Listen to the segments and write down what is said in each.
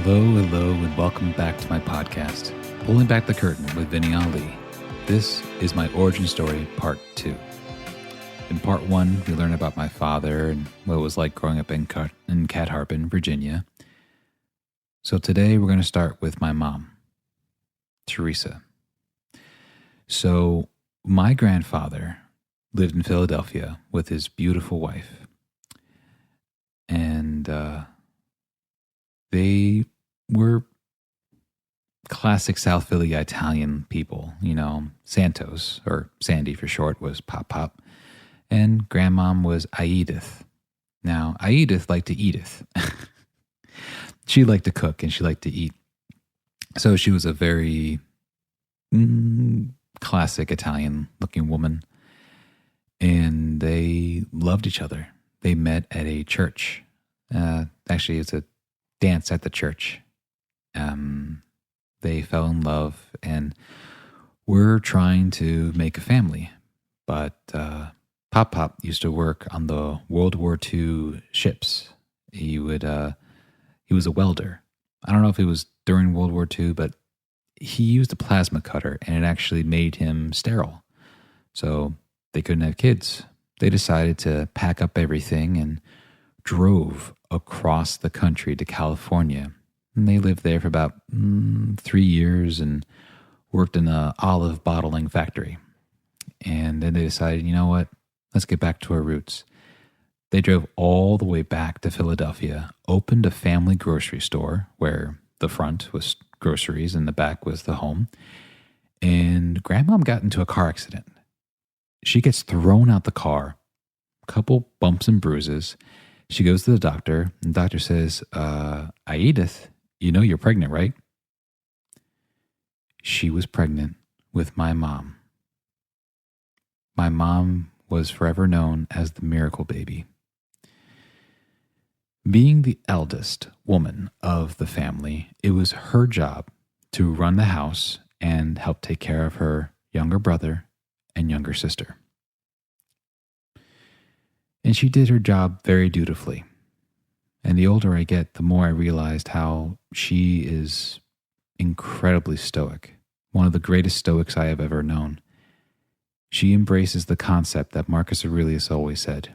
Hello, and welcome back to my podcast, Pulling Back the Curtain with Vinny Ali. This is my origin story, part 2. In part 1, we learn about my father and what it was like growing up in Cat Harbin, Virginia. So today we're going to start with my mom, Teresa. So my grandfather lived in Philadelphia with his beautiful wife. And they were classic South Philly Italian people, Santos, or Sandy for short, was Pop. And grandmom was Aedith. Now, Aedith liked to eateth. She liked to cook and she liked to eat. So she was a very classic Italian-looking woman. And they loved each other. They met at a church. Actually, it's a dance at the church. They fell in love and were trying to make a family. But Pop used to work on the World War II ships. He was a welder. I don't know if it was during World War II, but he used a plasma cutter and it actually made him sterile. So they couldn't have kids. They decided to pack up everything and drove across the country to California. And they lived there for about 3 years and worked in an olive bottling factory. And then they decided, you know what? Let's get back to our roots. They drove all the way back to Philadelphia, opened a family grocery store where the front was groceries and the back was the home. And grandmom got into a car accident. She gets thrown out the car, couple bumps and bruises. She goes to the doctor, and the doctor says, Aedith, you know you're pregnant, right? She was pregnant with my mom. My mom was forever known as the miracle baby. Being the eldest woman of the family, it was her job to run the house and help take care of her younger brother and younger sister. And she did her job very dutifully. And the older I get, the more I realized how she is incredibly stoic. One of the greatest stoics I have ever known. She embraces the concept that Marcus Aurelius always said.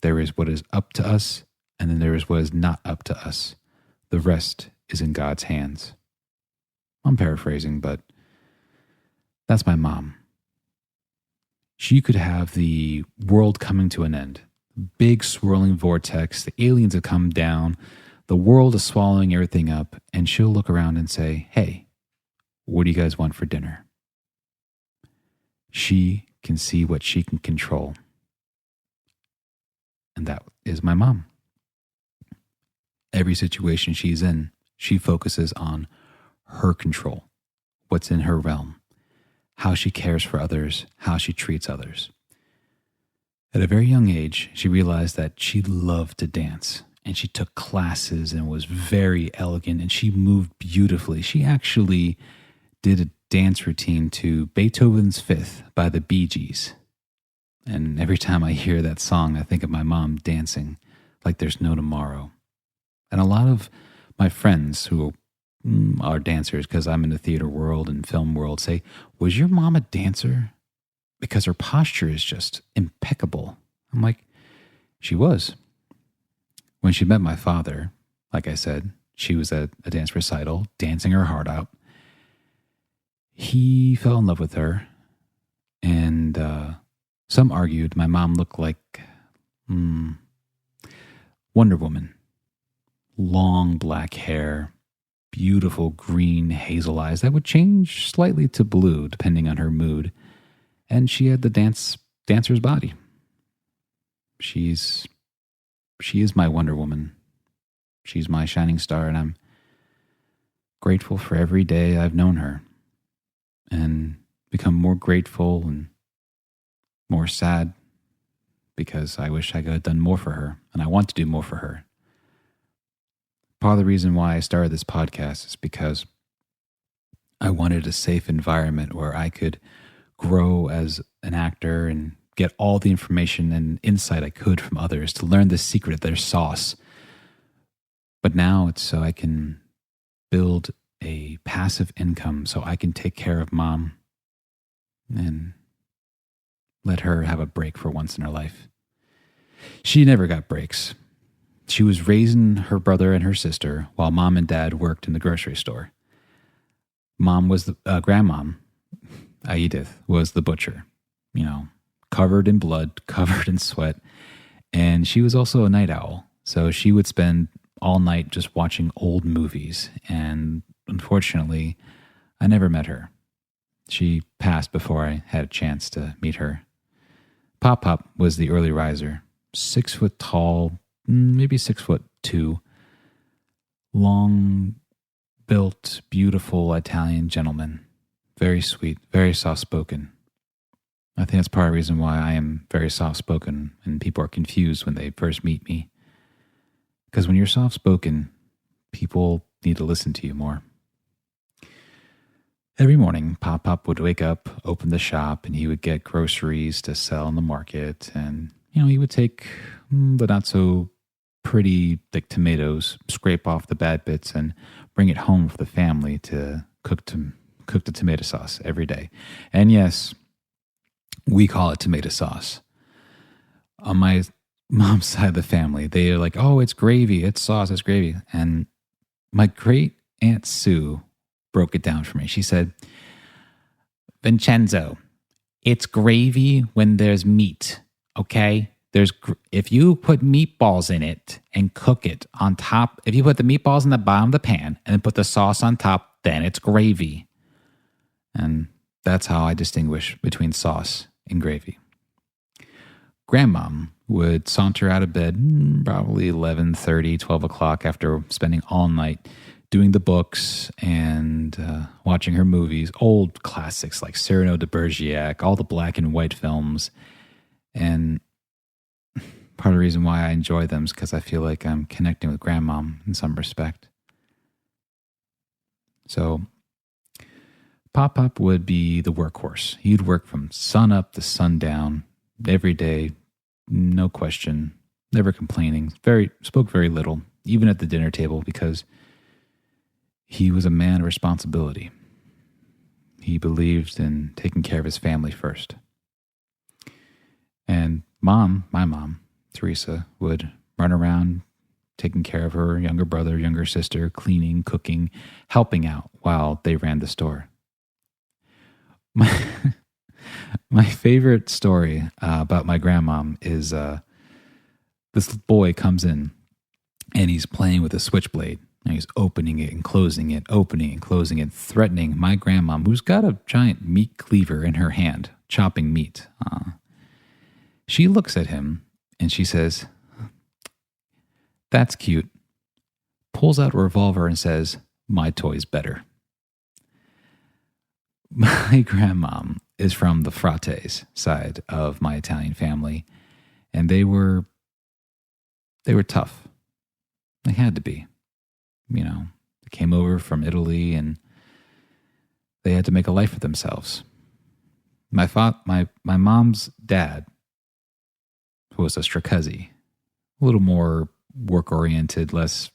There is what is up to us, and then there is what is not up to us. The rest is in God's hands. I'm paraphrasing, but that's my mom. She could have the world coming to an end. Big swirling vortex, the aliens have come down, the world is swallowing everything up, and she'll look around and say, hey, what do you guys want for dinner? She can see what she can control. And that is my mom. Every situation she's in, she focuses on her control, what's in her realm, how she cares for others, how she treats others. At a very young age, she realized that she loved to dance, and she took classes and was very elegant, and she moved beautifully. She actually did a dance routine to Beethoven's Fifth by the Bee Gees. And every time I hear that song, I think of my mom dancing like there's no tomorrow. And a lot of my friends who are dancers, because I'm in the theater world and film world, say, was your mom a dancer? Because her posture is just impeccable. I'm like, she was. When she met my father, like I said, she was at a dance recital, dancing her heart out. He fell in love with her, and some argued my mom looked like Wonder Woman. Long black hair, beautiful green hazel eyes that would change slightly to blue depending on her mood. And she had the dancer's body. She is my Wonder Woman. She's my shining star, and I'm grateful for every day I've known her, and become more grateful and more sad because I wish I could have done more for her, and I want to do more for her. Part of the reason why I started this podcast is because I wanted a safe environment where I could grow as an actor and get all the information and insight I could from others to learn the secret of their sauce. But now it's so I can build a passive income so I can take care of mom and let her have a break for once in her life. She never got breaks. She was raising her brother and her sister while mom and dad worked in the grocery store. Mom was the grandmom, Edith, was the butcher, covered in blood, covered in sweat. And she was also a night owl. So she would spend all night just watching old movies. And unfortunately, I never met her. She passed before I had a chance to meet her. Pop was the early riser, 6 foot tall, maybe 6'2", long built, beautiful Italian gentleman. Very sweet, very soft spoken. I think that's part of the reason why I am very soft spoken and people are confused when they first meet me. Because when you're soft spoken, people need to listen to you more. Every morning, Pop would wake up, open the shop, and he would get groceries to sell in the market. And, he would take the not so pretty like tomatoes, scrape off the bad bits, and bring it home for the family to cook the tomato sauce every day. And yes, we call it tomato sauce. On my mom's side of the family, they are like, oh, it's gravy, it's sauce, it's gravy. And my great Aunt Sue broke it down for me. She said, Vincenzo, it's gravy when there's meat, okay? If you put meatballs in it and cook it on top, if you put the meatballs in the bottom of the pan and then put the sauce on top, then it's gravy. And that's how I distinguish between sauce and gravy. Grandmom would saunter out of bed probably 11:30, 12 o'clock after spending all night doing the books and watching her movies, old classics like Cyrano de Bergerac, all the black and white films. And part of the reason why I enjoy them is because I feel like I'm connecting with grandmom in some respect. So Pop would be the workhorse. He'd work from sun up to sundown every day, no question, never complaining, spoke very little, even at the dinner table, because he was a man of responsibility. He believed in taking care of his family first. And my mom, Teresa, would run around taking care of her younger brother, younger sister, cleaning, cooking, helping out while they ran the store. My favorite story about my grandmom is this boy comes in and he's playing with a switchblade. And he's opening it and closing it, threatening my grandmom, who's got a giant meat cleaver in her hand, chopping meat. She looks at him and she says, "That's cute," pulls out a revolver and says, "My toy's better." My grandmom is from the Frates side of my Italian family, and they were tough. They had to be. They came over from Italy and they had to make a life for themselves. My mom's dad was a Stracuzzi, a little more work-oriented, less,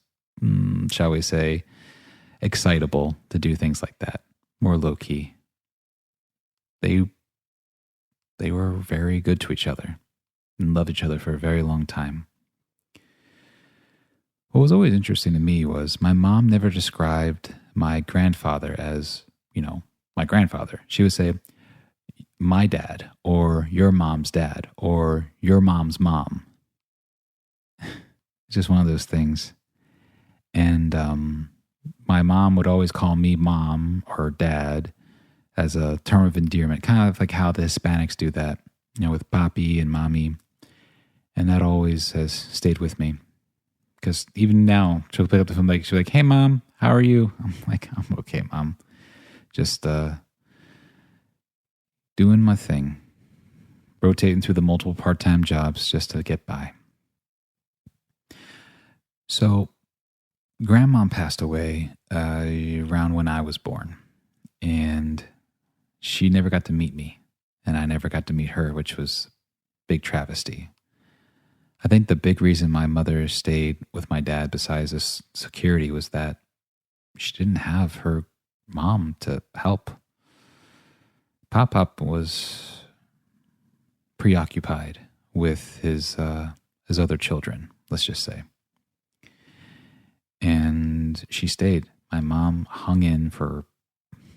shall we say, excitable to do things like that, more low-key. They were very good to each other and loved each other for a very long time. What was always interesting to me was my mom never described my grandfather as, my grandfather. She would say, my dad, or your mom's dad, or your mom's mom. It's just one of those things. And my mom would always call me mom or dad as a term of endearment, kind of like how the Hispanics do that, with papi and mommy. And that always has stayed with me. Because even now, she'll pick up the phone, she's like, "Hey, Mom, how are you?" I'm like, "I'm okay, Mom. Just doing my thing. Rotating through the multiple part-time jobs just to get by." So, Grandmom passed away around when I was born. And she never got to meet me. And I never got to meet her, which was a big travesty. I think the big reason my mother stayed with my dad, besides this security, was that she didn't have her mom to help. Pop Pop was preoccupied with his other children, let's just say. And she stayed. My mom hung in for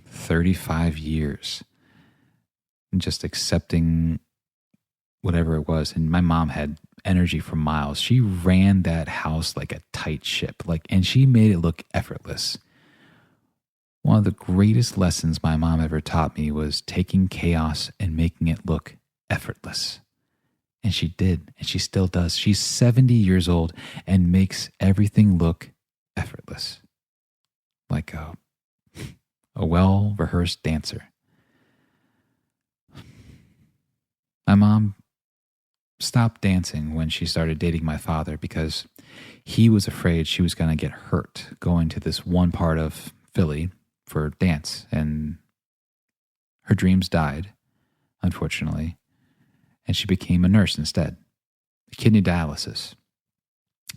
35 years, just accepting whatever it was. And my mom had energy for miles. She ran that house like a tight ship, and she made it look effortless. One of the greatest lessons my mom ever taught me was taking chaos and making it look effortless. And she did, and she still does. She's 70 years old and makes everything look effortless, like a well-rehearsed dancer. My mom stopped dancing when she started dating my father because he was afraid she was going to get hurt going to this one part of Philly for dance, and her dreams died, unfortunately, and she became a nurse instead, kidney dialysis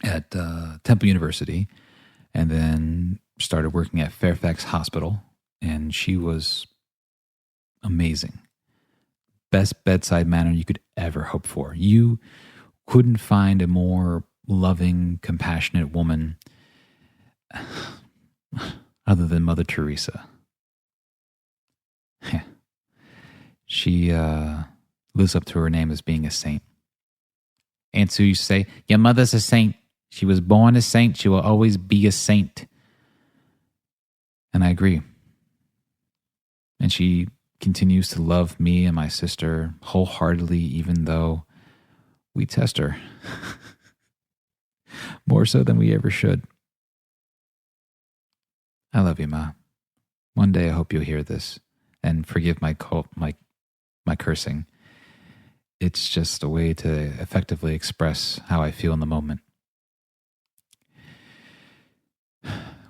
at Temple University, and then started working at Fairfax Hospital, and she was amazing. Best bedside manner you could ever hope for. You couldn't find a more loving, compassionate woman other than Mother Teresa. She lives up to her name as being a saint. Aunt Sue used to say, "Your mother's a saint. She was born a saint. She will always be a saint." And I agree. And she continues to love me and my sister wholeheartedly, even though we test her more so than we ever should. I love you, Ma. One day I hope you'll hear this and forgive my cursing. It's just a way to effectively express how I feel in the moment.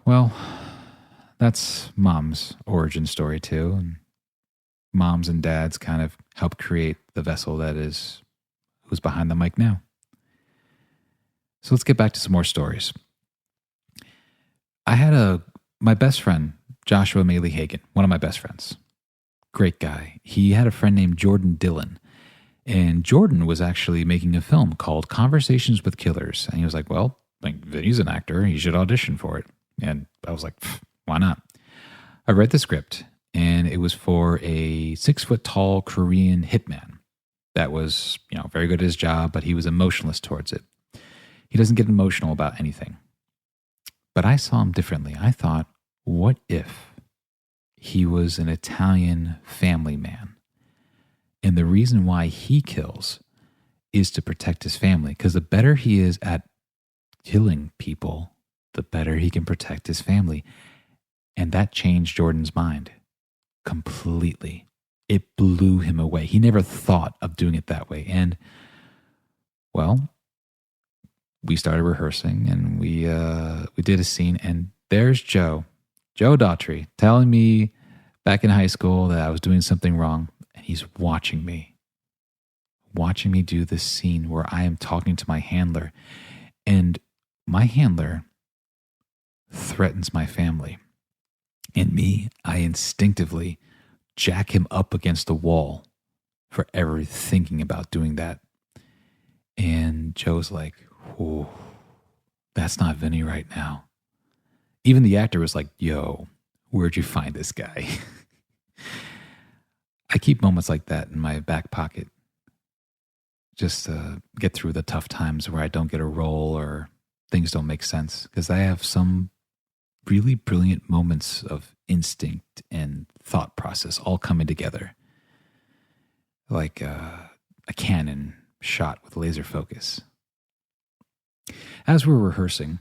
Well, that's Mom's origin story too. And moms and dads kind of helped create the vessel that is who's behind the mic now. So let's get back to some more stories. I had my best friend, Joshua Maley Hagan, one of my best friends. Great guy. He had a friend named Jordan Dillon. And Jordan was actually making a film called Conversations with Killers. And he was like, well, he's an actor. He should audition for it. And I was like, why not? I read the script, and it was for a 6-foot-tall Korean hitman that was, very good at his job, but he was emotionless towards it. He doesn't get emotional about anything. But I saw him differently. I thought, what if he was an Italian family man? And the reason why he kills is to protect his family. Because the better he is at killing people, the better he can protect his family. And that changed Jordan's mind completely. It blew him away. He never thought of doing it that way. And, well, we started rehearsing, and we did a scene, and there's Joe Daughtry, telling me back in high school that I was doing something wrong, and he's watching me do this scene where I am talking to my handler, and my handler threatens my family. And me, I instinctively jack him up against the wall for ever thinking about doing that. And Joe's like, "Oh, that's not Vinny right now." Even the actor was like, "Yo, where'd you find this guy?" I keep moments like that in my back pocket just to get through the tough times where I don't get a role or things don't make sense, because I have some really brilliant moments of instinct and thought process all coming together, like a cannon shot with laser focus. As we're rehearsing,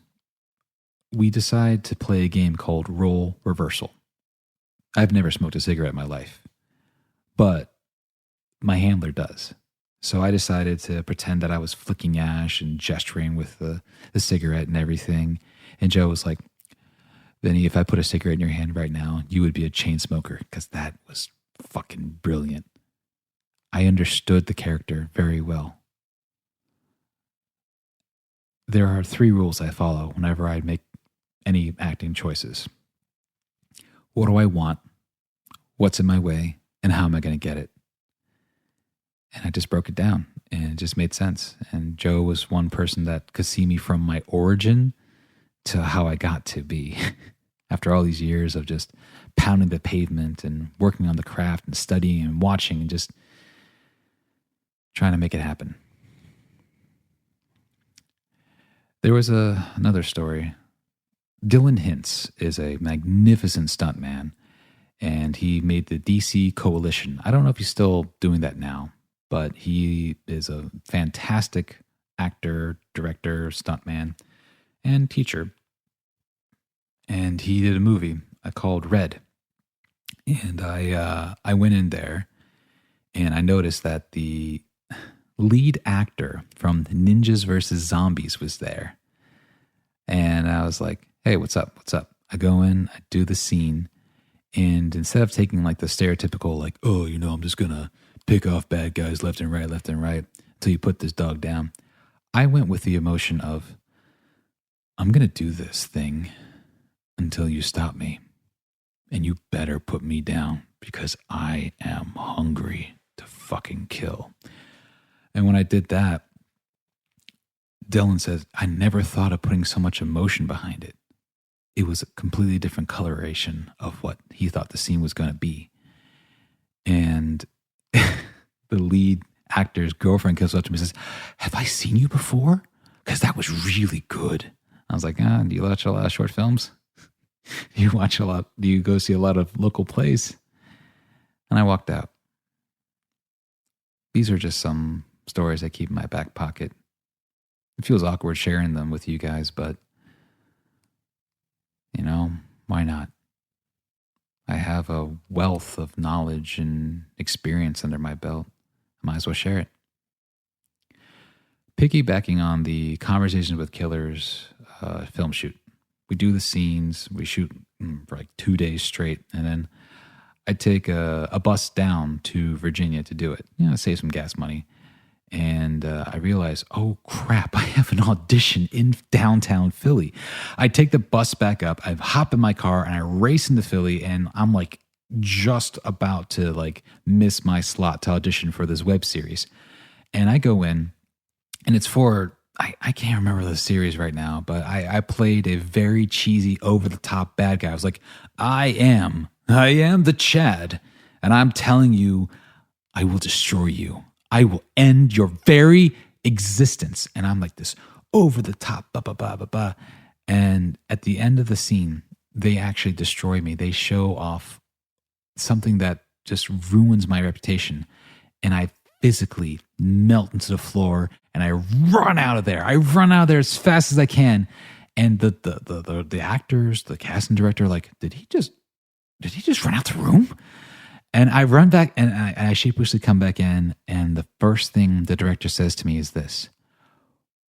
we decide to play a game called Role Reversal. I've never smoked a cigarette in my life, but my handler does. So I decided to pretend that I was flicking ash and gesturing with the cigarette and everything. And Joe was like, "Vinny, if I put a cigarette in your hand right now, you would be a chain smoker," because that was fucking brilliant. I understood the character very well. There are 3 rules I follow whenever I make any acting choices. What do I want? What's in my way? And how am I going to get it? And I just broke it down and it just made sense. And Joe was one person that could see me from my origin to how I got to be after all these years of just pounding the pavement and working on the craft and studying and watching and just trying to make it happen. There was another story. Dylan Hintz is a magnificent stuntman, and he made the DC Coalition. I don't know if he's still doing that now, but he is a fantastic actor, director, stuntman, and teacher. And he did a movie called Red. And I went in there, and I noticed that the lead actor from Ninjas vs. Zombies was there. And I was like, hey, what's up? What's up? I go in, I do the scene, and instead of taking like the stereotypical, like, oh, I'm just going to pick off bad guys left and right until you put this dog down, I went with the emotion of, I'm going to do this thing until you stop me. And you better put me down because I am hungry to fucking kill. And when I did that, Dylan says, I never thought of putting so much emotion behind it. It was a completely different coloration of what he thought the scene was going to be. And the lead actor's girlfriend comes up to me and says, have I seen you before? Because that was really good. I was like, do you watch a lot of short films? Do you go see a lot of local plays? And I walked out. These are just some stories I keep in my back pocket. It feels awkward sharing them with you guys, but why not? I have a wealth of knowledge and experience under my belt. I might as well share it. Piggybacking on the Conversations with Killers film shoot. We do the scenes, we shoot for like 2 days straight, and then I take a bus down to Virginia to do it. Save some gas money. And I realize, oh crap, I have an audition in downtown Philly. I take the bus back up, I hop in my car, and I race into Philly, and I'm like just about to like miss my slot to audition for this web series. And I go in, and it's for, I can't remember the series right now, but I played a very cheesy, over-the-top bad guy. I was like, I am the Chad, and I'm telling you, I will destroy you. I will end your very existence. And I'm like this over the top, And at the end of the scene, they actually destroy me. They show off something that just ruins my reputation. And I physically melt into the floor and I run out of there. I run out of there as fast as I can. And the actors, the casting director, like, did he just run out the room? And I run back and I sheepishly come back in. And the first thing the director says to me is this: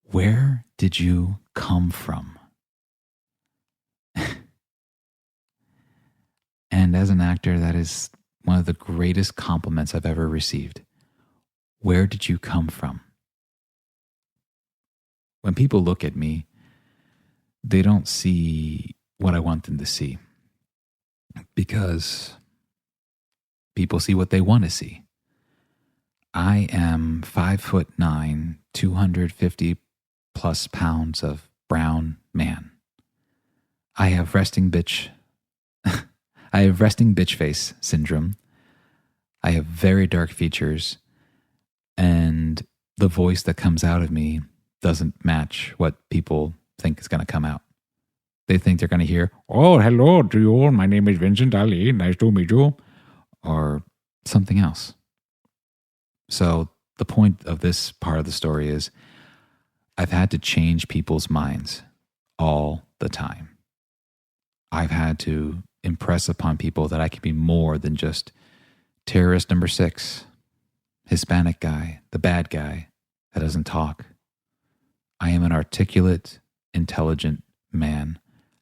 where did you come from? And as an actor, that is one of the greatest compliments I've ever received. Where did you come from? When people look at me, they don't see what I want them to see, because people see what they want to see. I am 5'9", 250 plus pounds of brown man. I have resting bitch face syndrome. I have very dark features, and the voice that comes out of me doesn't match what people think is going to come out. They think they're going to hear, "Oh, hello to you all. My name is Vincent Ali. Nice to meet you," or something else. So the point of this part of the story is I've had to change people's minds all the time. I've had to impress upon people that I can be more than just terrorist number 6, Hispanic guy, the bad guy that doesn't talk. I am an articulate, intelligent man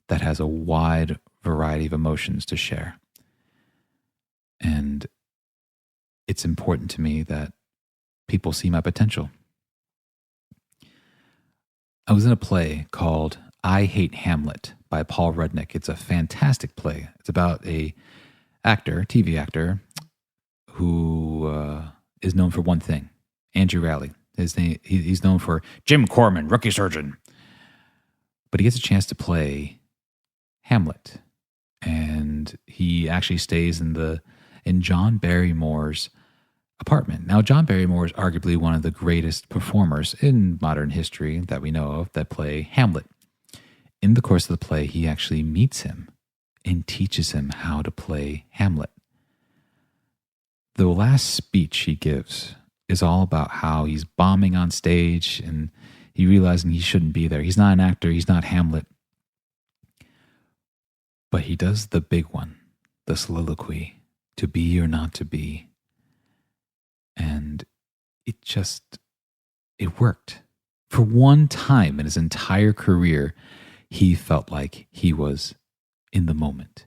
that has a wide variety of emotions to share. And it's important to me that people see my potential. I was in a play called I Hate Hamlet by Paul Rudnick. It's a fantastic play. It's about a TV actor, who is known for one thing, Andrew Rowley. He's known for Jim Corman, rookie surgeon. But he gets a chance to play Hamlet. And he actually stays in John Barrymore's apartment. Now, John Barrymore is arguably one of the greatest performers in modern history that we know of that play Hamlet. In the course of the play, he actually meets him and teaches him how to play Hamlet. The last speech he gives is all about how he's bombing on stage and he realizing he shouldn't be there. He's not an actor. He's not Hamlet. But he does the big one, the soliloquy, to be or not to be. And it worked. For one time in his entire career, he felt like he was in the moment.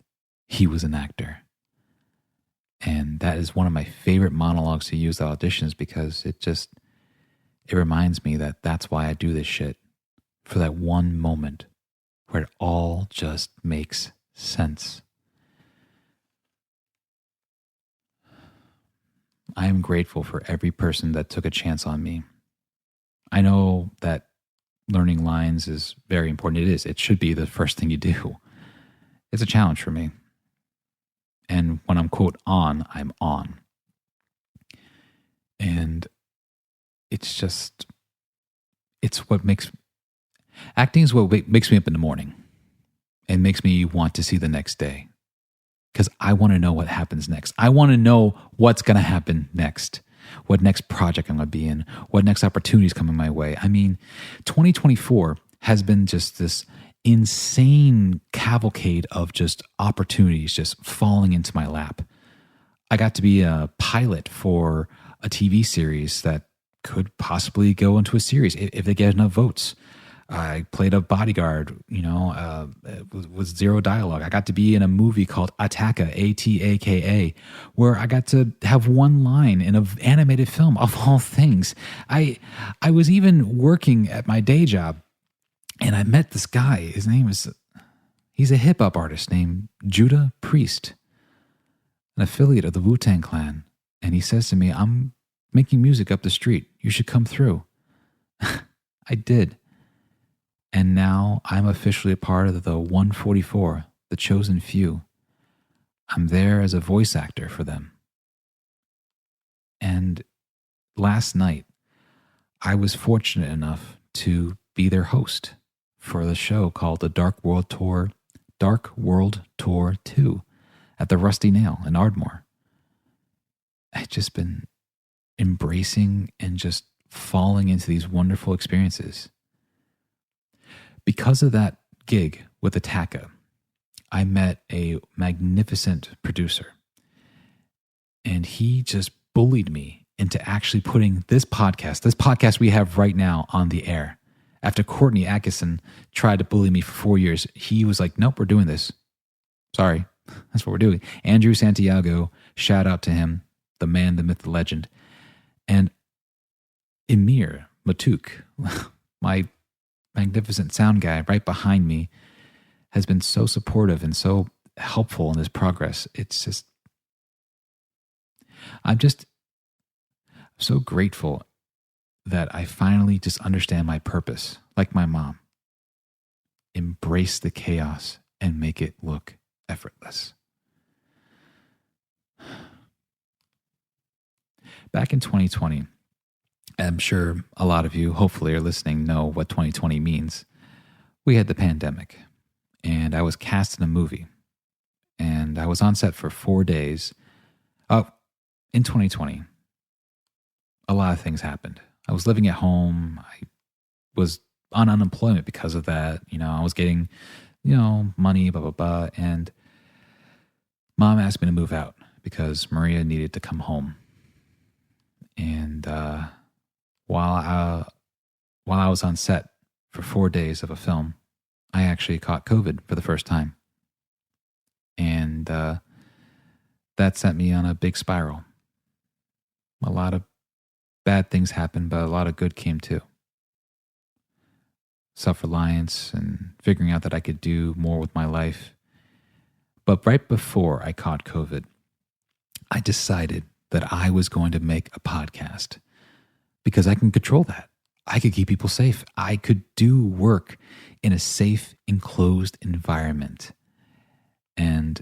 He was an actor. And that is one of my favorite monologues to use at auditions because it reminds me that that's why I do this shit. For that one moment where it all just makes sense. I am grateful for every person that took a chance on me. I know that learning lines is very important. It is. It should be the first thing you do. It's a challenge for me. And when I'm, quote, on, I'm on. And acting is what makes me up in the morning and makes me want to see the next day. Because I want to know what happens next. I want to know what's going to happen next. What next project I'm going to be in. What next opportunities coming my way. I mean, 2024 has been just this insane cavalcade of just opportunities just falling into my lap. I got to be a pilot for a TV series that could possibly go into a series if they get enough votes. I played a bodyguard, with zero dialogue. I got to be in a movie called Ataka, Ataka, where I got to have one line in an animated film, of all things. I was even working at my day job, and I met this guy. He's a hip-hop artist named Judah Priest, an affiliate of the Wu-Tang Clan. And he says to me, I'm making music up the street. You should come through. I did. And now I'm officially a part of the 144, the chosen few. I'm there as a voice actor for them. And last night, I was fortunate enough to be their host for the show called the Dark World Tour 2 at the Rusty Nail in Ardmore. I've just been embracing and just falling into these wonderful experiences. Because of that gig with Ataka, I met a magnificent producer. And he just bullied me into actually putting this podcast we have right now, on the air. After Courtney Atkinson tried to bully me for 4 years, he was like, nope, we're doing this. Sorry, that's what we're doing. Andrew Santiago, shout out to him, the man, the myth, the legend. And Emir Matuk, my magnificent sound guy right behind me, has been so supportive and so helpful in this progress. I'm so grateful that I finally just understand my purpose, like my mom. Embrace the chaos and make it look effortless. Back in 2020, I'm sure a lot of you, hopefully, are listening, know what 2020 means. We had the pandemic, and I was cast in a movie, and I was on set for 4 days. In 2020, a lot of things happened. I was living at home. I was on unemployment because of that. I was getting, money, blah, blah, blah. And Mom asked me to move out because Maria needed to come home. And while I was on set for 4 days of a film, I actually caught COVID for the first time. And that sent me on a big spiral. A lot of bad things happened, but a lot of good came too. self-reliance and figuring out that I could do more with my life. But right before I caught COVID, I decided that I was going to make a podcast because I can control that. I could keep people safe. I could do work in a safe, enclosed environment. And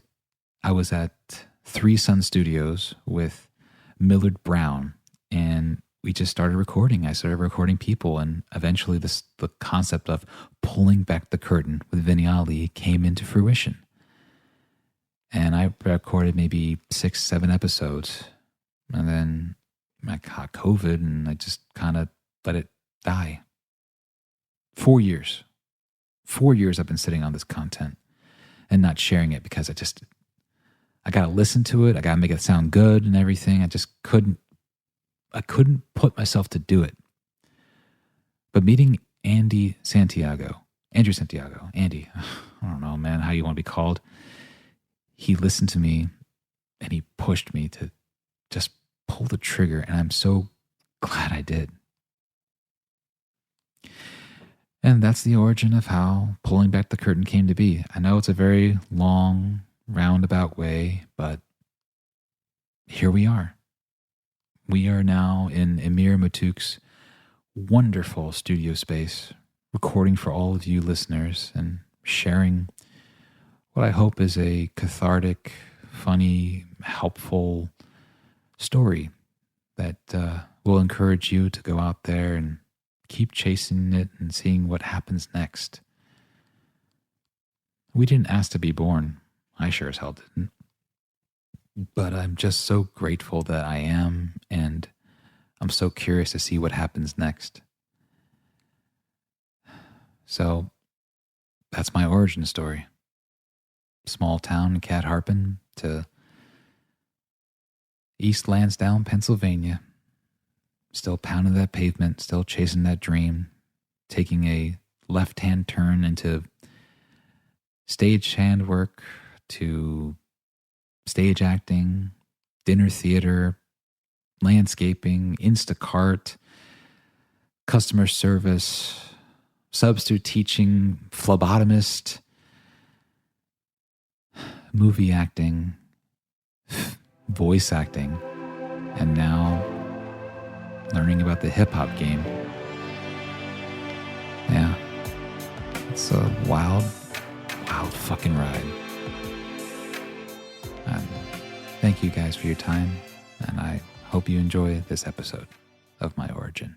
I was at Three Sun Studios with Millard Brown, and we just started recording. I started recording people, and eventually the concept of pulling back the curtain with Vinny Ali came into fruition. And I recorded maybe 6-7 episodes, and then I caught COVID, and I just kind of let it die. 4 years. 4 years I've been sitting on this content and not sharing it because I got to listen to it. I got to make it sound good and everything. I couldn't put myself to do it. But meeting Andrew Santiago, Andy, I don't know, man, how you want to be called. He listened to me and he pushed me to just pull the trigger. And I'm so glad I did. And that's the origin of how pulling back the curtain came to be. I know it's a very long, roundabout way, but here we are. We are now in Emir Matuk's wonderful studio space, recording for all of you listeners and sharing what I hope is a cathartic, funny, helpful story that will encourage you to go out there and keep chasing it and seeing what happens next. We didn't ask to be born. I sure as hell didn't. But I'm just so grateful that I am, and I'm so curious to see what happens next. So that's my origin story. Small town in Cat Harpin to East Lansdowne, Pennsylvania. Still pounding that pavement, still chasing that dream, taking a left-hand turn into stagehand work to stage acting, dinner theater, landscaping, Instacart, customer service, substitute teaching, phlebotomist, movie acting, voice acting, and now learning about the hip-hop game. Yeah, it's a wild fucking ride. Thank you guys for your time, and I hope you enjoy this episode of my origin.